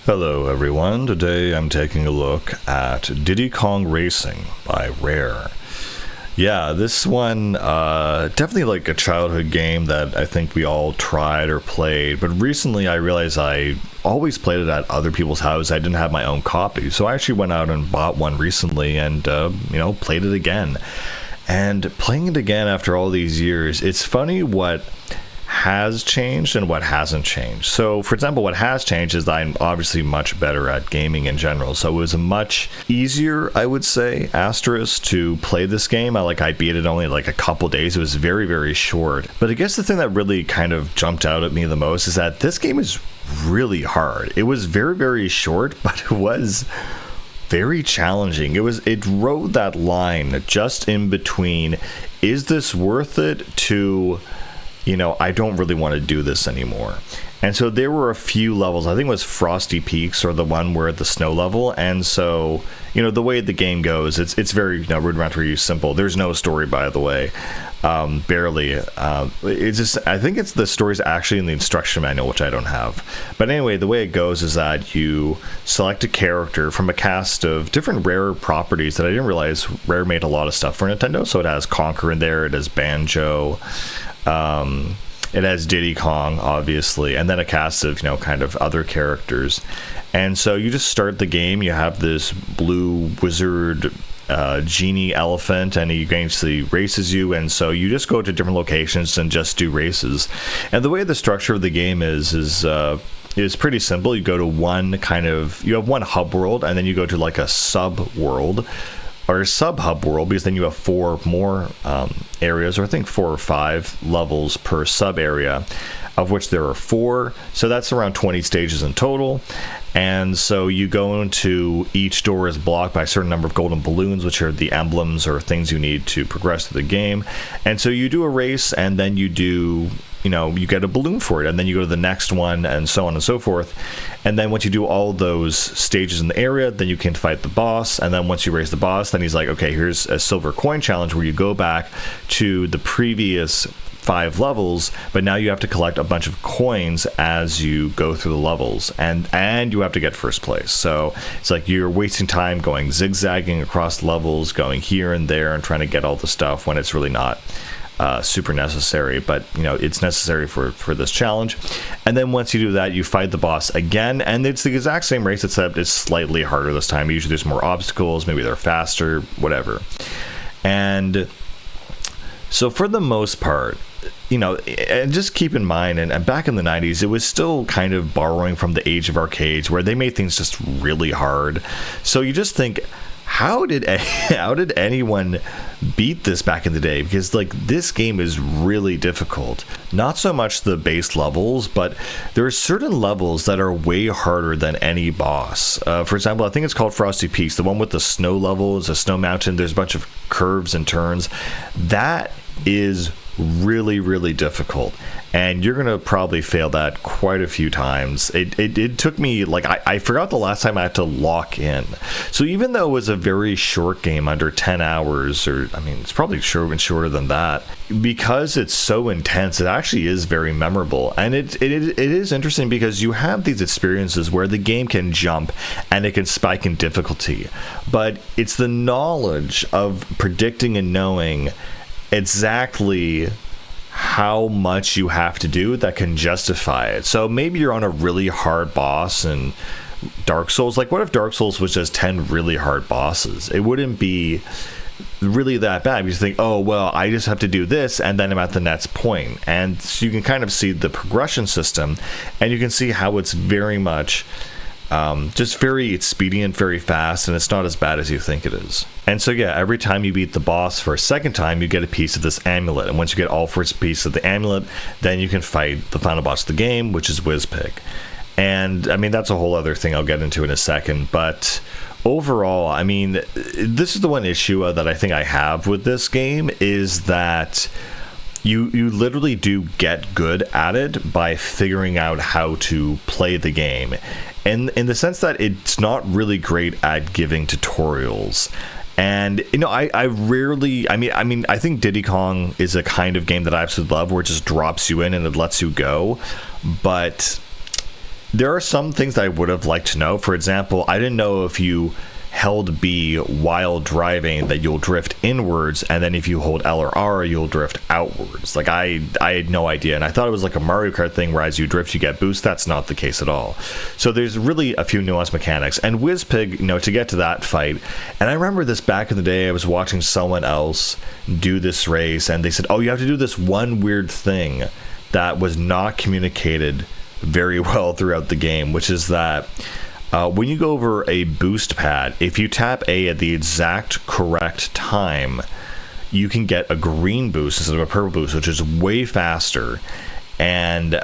Hello everyone, today I'm taking a look at Diddy Kong Racing by Rare. Yeah, this one, definitely like a childhood game that I think we all tried or played, but recently I realized I always played it at other people's houses. I didn't have my own copy, so I actually went out and bought one recently and, played it again. And playing it again after all these years, it's funny what has changed and what hasn't changed. So, for example, what has changed is that I'm obviously much better at gaming in general. So it was a much easier, I would say, asterisk to play this game. I beat it only like a couple days. It was very, very short. But I guess the thing that really kind of jumped out at me the most is that this game is really hard. It was very, very short, but it was very challenging. It rode that line just in between, is this worth it, to I don't really want to do this anymore. And so there were a few levels. I think it was Frosty Peaks, or the one where the snow level. And so, the way the game goes, it's very rudimentary, simple. There's no story, by the way, barely. It's just, I think it's the story's actually in the instruction manual, which I don't have. But anyway, the way it goes is that you select a character from a cast of different Rare properties that I didn't realize Rare made a lot of stuff for Nintendo. So it has Conker in there, it has Banjo. It has Diddy Kong, obviously, and then a cast of, kind of other characters. And so you just start the game, you have this blue wizard genie elephant, and he basically races you, and so you just go to different locations and just do races. And the way the structure of the game is pretty simple. You go to you have one hub world, and then you go to like a sub world, or a sub-hub world, because then you have four more areas, or I think 4 or 5 levels per sub-area, of which there are 4. So that's around 20 stages in total. And so you go into each door is blocked by a certain number of golden balloons, which are the emblems or things you need to progress through the game. And so you do a race, and then you do, you get a balloon for it, and then you go to the next one, and so on and so forth. And then once you do all those stages in the area, then you can fight the boss. And then once you raise the boss, then he's like, okay, here's a silver coin challenge where you go back to the previous 5 levels, but now you have to collect a bunch of coins as you go through the levels, and you have to get first place. So it's like you're wasting time going zigzagging across levels, going here and there and trying to get all the stuff when it's really not super necessary, but it's necessary for this challenge. And then once you do that, you fight the boss again, and it's the exact same race, except it's slightly harder this time. Usually there's more obstacles, maybe they're faster, whatever. And so for the most part, and just keep in mind, and back in the 90s, it was still kind of borrowing from the age of arcades, where they made things just really hard. So you just think, how did anyone beat this back in the day? Because this game is really difficult. Not so much the base levels, but there are certain levels that are way harder than any boss. For example, I think it's called Frosty Peaks, the one with the snow levels, a snow mountain. There's a bunch of curves and turns. That is really, really difficult, and you're gonna probably fail that quite a few times. It took me, I forgot the last time I had to lock in. So even though it was a very short game, under 10 hours, or it's probably even shorter than that, because it's so intense, it actually is very memorable. And it is interesting because you have these experiences where the game can jump and it can spike in difficulty, but it's the knowledge of predicting and knowing exactly how much you have to do that can justify it. So maybe you're on a really hard boss in Dark Souls. What if Dark Souls was just 10 really hard bosses? It wouldn't be really that bad. You think, oh well, I just have to do this and then I'm at the next point. And so you can kind of see the progression system, and you can see how it's very much just very expedient, very fast, and it's not as bad as you think it is. And so yeah, every time you beat the boss for a second time, you get a piece of this amulet, and once you get all 4 pieces of the amulet, then you can fight the final boss of the game, which is Wizpig. And that's a whole other thing I'll get into in a second, but overall, this is the one issue that I think I have with this game, is that you literally do get good at it by figuring out how to play the game. And in the sense that it's not really great at giving tutorials. And I rarely, I think Diddy Kong is a kind of game that I absolutely love, where it just drops you in and it lets you go. But there are some things that I would have liked to know. For example, I didn't know if you held B while driving that you'll drift inwards, and then if you hold L or R you'll drift outwards. Like I had no idea, and I thought it was like a Mario Kart thing where as you drift you get boost. That's not the case at all. So there's really a few nuanced mechanics. And WizPig, to get to that fight, and I remember this back in the day, I was watching someone else do this race, and they said, oh, you have to do this one weird thing that was not communicated very well throughout the game, which is that when you go over a boost pad, if you tap A at the exact correct time, you can get a green boost instead of a purple boost, which is way faster. And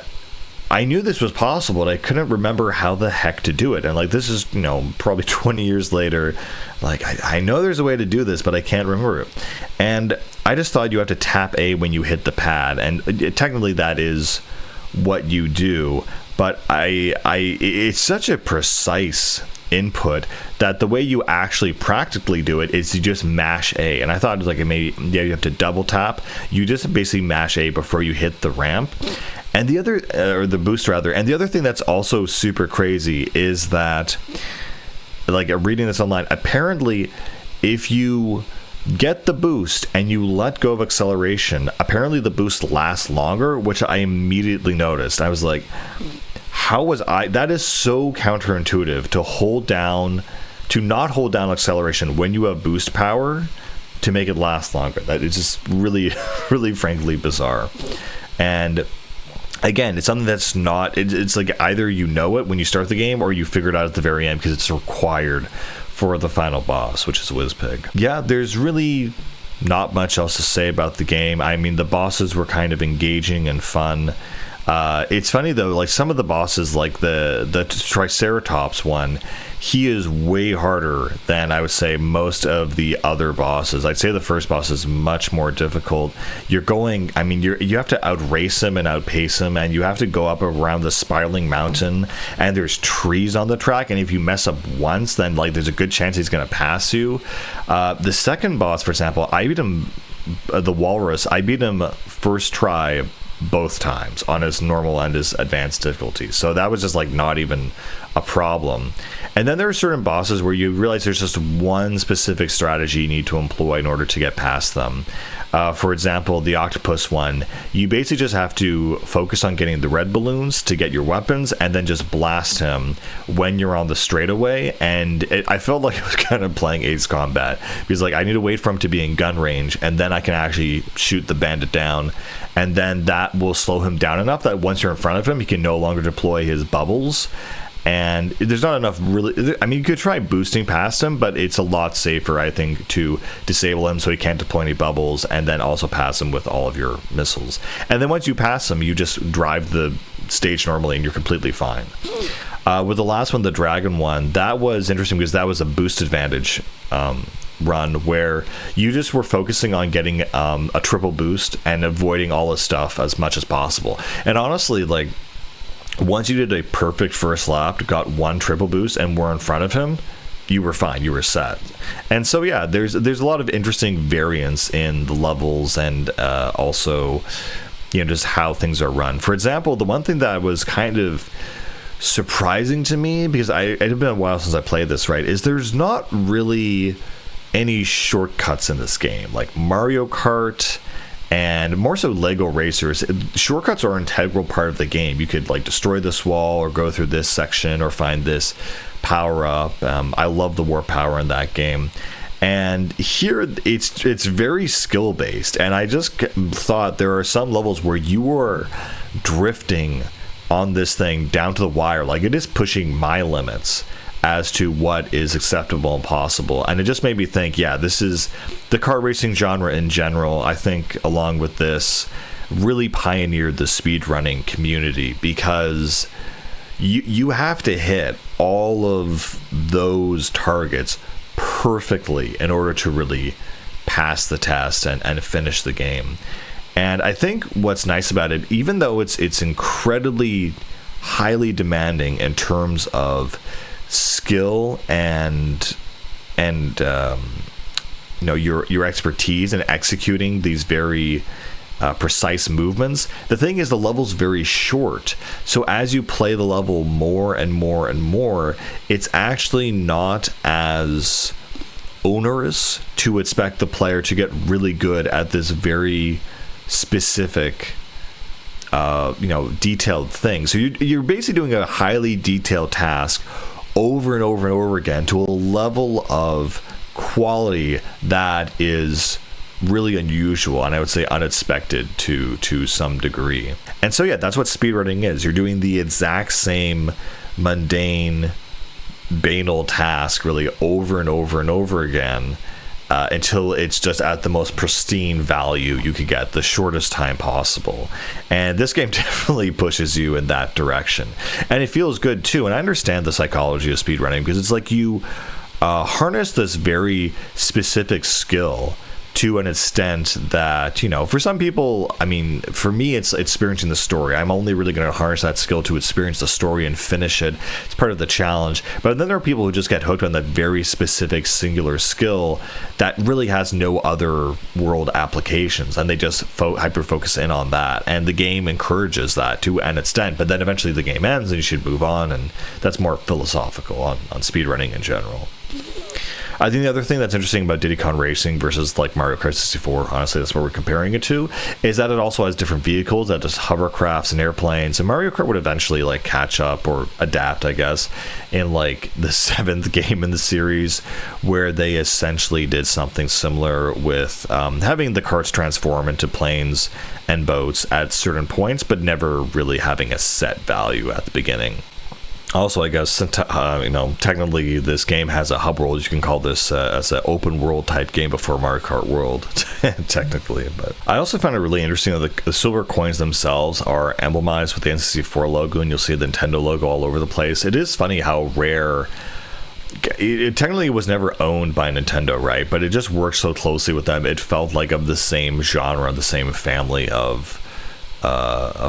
I knew this was possible, but I couldn't remember how the heck to do it. And like, this is, probably 20 years later, like I know there's a way to do this, but I can't remember it. And I just thought you have to tap A when you hit the pad. And technically that is what you do. But it's such a precise input that the way you actually practically do it is you just mash A. And I thought it was like maybe you have to double tap. You just basically mash A before you hit the ramp. And the other, or the boost rather, and the other thing that's also super crazy is that, like reading this online, apparently if you get the boost and you let go of acceleration, apparently the boost lasts longer, which I immediately noticed. I was like, that is so counterintuitive to not hold down acceleration when you have boost power to make it last longer. That is just really, really frankly bizarre. And again, it's something that's not, it's like either you know it when you start the game or you figure it out at the very end because it's required for the final boss, which is WizPig. Yeah, there's really not much else to say about the game. I mean, the bosses were kind of engaging and fun. It's funny though, like some of the bosses, like the Triceratops one, he is way harder than I would say most of the other bosses. I'd say the first boss is much more difficult. You have to outrace him and outpace him, and you have to go up around the spiraling mountain, and there's trees on the track, and if you mess up once, then like there's a good chance he's gonna pass you. The second boss, for example, I beat him, the Walrus, I beat him first try both times on his normal and his advanced difficulty, so that was just like not even a problem. And then there are certain bosses where you realize there's just one specific strategy you need to employ in order to get past them. For example, the octopus one, you basically just have to focus on getting the red balloons to get your weapons and then just blast him when you're on the straightaway. And I felt like I was kind of playing Ace Combat, because like I need to wait for him to be in gun range and then I can actually shoot the bandit down, and then that will slow him down enough that once you're in front of him he can no longer deploy his bubbles. And there's not enough really, I mean, you could try boosting past him, but it's a lot safer, I think, to disable him so he can't deploy any bubbles, and then also pass him with all of your missiles. And then once you pass him, you just drive the stage normally and you're completely fine. With the last one, the dragon one, that was interesting because that was a boost advantage run where you just were focusing on getting a triple boost and avoiding all this stuff as much as possible. And honestly, like, once you did a perfect first lap, got one triple boost, and were in front of him, you were fine, you were set. And so yeah, there's a lot of interesting variance in the levels, and also just how things are run. For example, the one thing that was kind of surprising to me, because it had been a while since I played this, right, is there's not really any shortcuts in this game. Like Mario Kart and more so Lego Racers, shortcuts are an integral part of the game. You could like destroy this wall or go through this section or find this power up. I love the warp power in that game. And here it's very skill based, and I just thought there are some levels where you are drifting on this thing down to the wire. Like, it is pushing my limits as to what is acceptable and possible. And it just made me think, yeah, this is the kart racing genre in general, I think, along with this, really pioneered the speedrunning community, because you have to hit all of those targets perfectly in order to really pass the test and finish the game. And I think what's nice about it, even though it's incredibly highly demanding in terms of skill and your expertise in executing these very precise movements. The thing is, the level's very short, so as you play the level more and more and more, it's actually not as onerous to expect the player to get really good at this very specific detailed thing. So you're basically doing a highly detailed task over and over and over again to a level of quality that is really unusual, and I would say unexpected to some degree. And so that's what speedrunning is. You're doing the exact same mundane, banal task really over and over and over again until it's just at the most pristine value you could get, the shortest time possible. And this game definitely pushes you in that direction, and it feels good too. And I understand the psychology of speedrunning, because it's like you harness this very specific skill to an extent that, for some people, I mean, for me, it's experiencing the story. I'm only really going to harness that skill to experience the story and finish it. It's part of the challenge. But then there are people who just get hooked on that very specific singular skill that really has no other world applications, and they just hyper focus in on that. And the game encourages that to an extent, but then eventually the game ends and you should move on, and that's more philosophical on speedrunning in general. I think the other thing that's interesting about Diddy Kong Racing versus like Mario Kart 64, honestly, that's what we're comparing it to, is that it also has different vehicles, that just hovercrafts and airplanes. And Mario Kart would eventually like catch up or adapt, I guess, in like the 7th game in the series, where they essentially did something similar with having the karts transform into planes and boats at certain points, but never really having a set value at the beginning. Also, I guess, technically this game has a hub world. You can call this as an open world type game before Mario Kart World, technically. But I also found it really interesting that the silver coins themselves are emblemized with the N64 logo, and you'll see the Nintendo logo all over the place. It is funny how Rare... It technically was never owned by Nintendo, right? But it just worked so closely with them. It felt like of the same genre, the same family of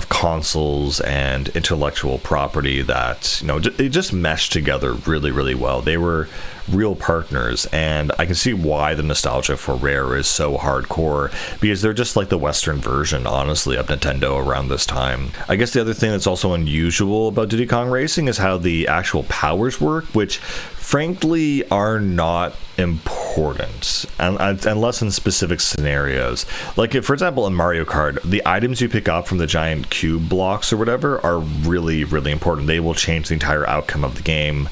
consoles and intellectual property that, it just meshed together really, really well. They were real partners, and I can see why the nostalgia for Rare is so hardcore, because they're just like the Western version, honestly, of Nintendo around this time. I guess the other thing that's also unusual about Diddy Kong Racing is how the actual powers work, which frankly are not important unless in specific scenarios. Like, for example, in Mario Kart, the items you pick up from the giant cube blocks or whatever are really, really important. They will change the entire outcome of the game,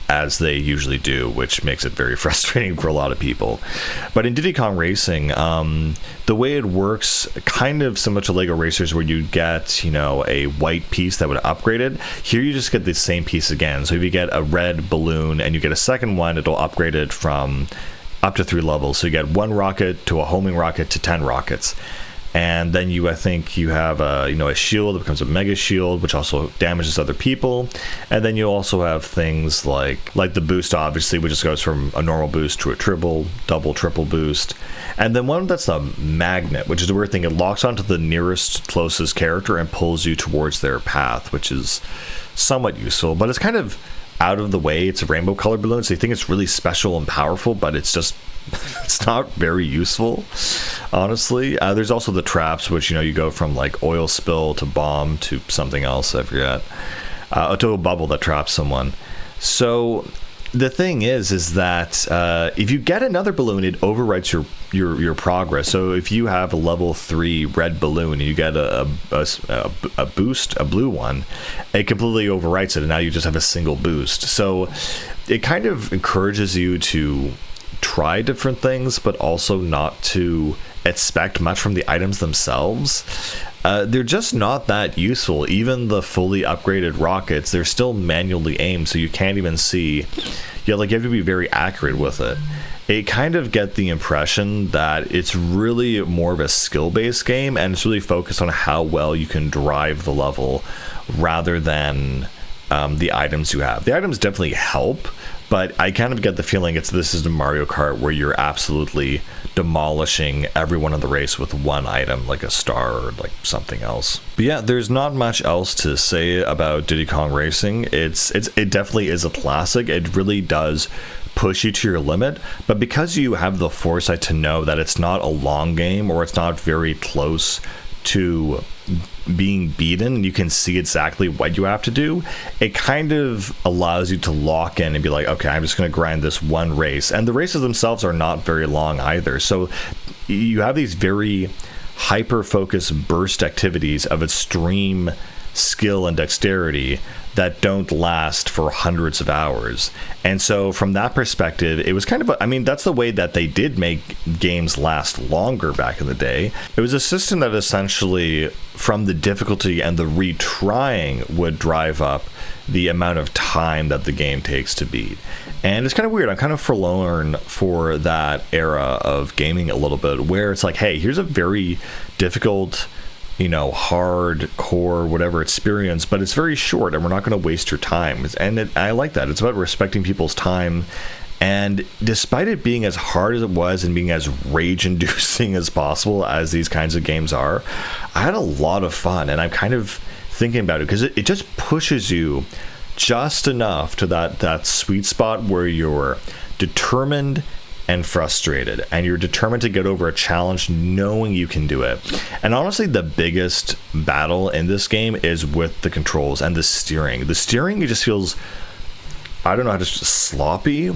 as they usually do, which makes it very frustrating for a lot of people. But in Diddy Kong Racing, the way it works, kind of similar to Lego Racers, where you get, a white piece that would upgrade it. Here you just get the same piece again. So if you get a red balloon and you get a second one, it'll upgrade it from up to 3 levels. So you get 1 rocket to a homing rocket to 10 rockets. And then I think you have a shield that becomes a mega shield, which also damages other people. And then you also have things like the boost, obviously, which just goes from a normal boost to a triple, double, triple boost. And then one that's a magnet, which is a weird thing. It locks onto the nearest, closest character and pulls you towards their path, which is somewhat useful. But it's kind of out of the way. It's a rainbow colored balloon, so you think it's really special and powerful, but it's just... it's not very useful, honestly. There's also the traps, which you go from like oil spill to bomb to something else, I forget, to a bubble that traps someone. So the thing is that if you get another balloon, it overwrites your progress. So if you have a level 3 red balloon and you get a boost, a blue one, it completely overwrites it, and now you just have a single boost. So it kind of encourages you to try different things, but also not to expect much from the items themselves. They're just not that useful. Even the fully upgraded rockets, they're still manually aimed, so you can't even see. You have to be very accurate with it. It kind of get the impression that it's really more of a skill-based game, and it's really focused on how well you can drive the level rather than the items you have. The items definitely help, but I kind of get the feeling this is the Mario Kart where you're absolutely demolishing everyone in the race with one item, like a star or like something else. But yeah, there's not much else to say about Diddy Kong Racing. It definitely is a classic. It really does push you to your limit, but because you have the foresight to know that it's not a long game or it's not very close to being beaten, you can see exactly what you have to do. It kind of allows you to lock in and be like, okay, I'm just going to grind this one race. And the races themselves are not very long either. So you have these very hyper-focused burst activities of extreme skill and dexterity that don't last for hundreds of hours. And so from that perspective, it was kind of that's the way that they did make games last longer back in the day. It was a system that essentially, from the difficulty and the retrying, would drive up the amount of time that the game takes to beat. And it's kind of weird. I'm kind of forlorn for that era of gaming a little bit, where it's like, hey, here's a very difficult, hardcore, whatever experience, but it's very short and we're not going to waste your time. And I like that. It's about respecting people's time. And despite it being as hard as it was and being as rage-inducing as possible as these kinds of games are, I had a lot of fun. And I'm kind of thinking about it because it just pushes you just enough to that sweet spot where you're determined and frustrated, and you're determined to get over a challenge knowing you can do it. And honestly, the biggest battle in this game is with the controls and the steering. The steering, it just feels, I don't know how to, sloppy.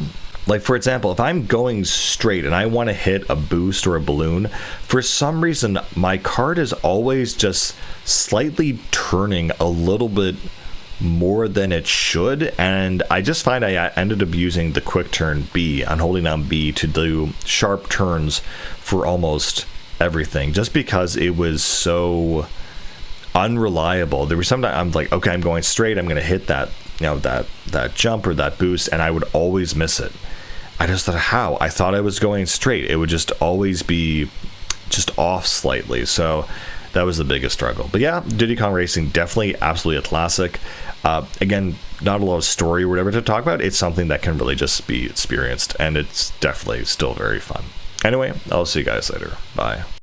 Like, for example, if I'm going straight and I want to hit a boost or a balloon, for some reason my card is always just slightly turning a little bit more than it should, and I just find I ended up using the quick turn B and holding down B to do sharp turns for almost everything, just because it was so unreliable. There was sometimes I'm like, okay, I'm going straight, I'm going to hit that that jump or that boost, and I would always miss it. I just thought, how? I thought I was going straight. It would just always be just off slightly. So that was the biggest struggle. But yeah, Diddy Kong Racing, definitely absolutely a classic. Again, not a lot of story or whatever to talk about. It's something that can really just be experienced, and it's definitely still very fun. Anyway, I'll see you guys later. Bye.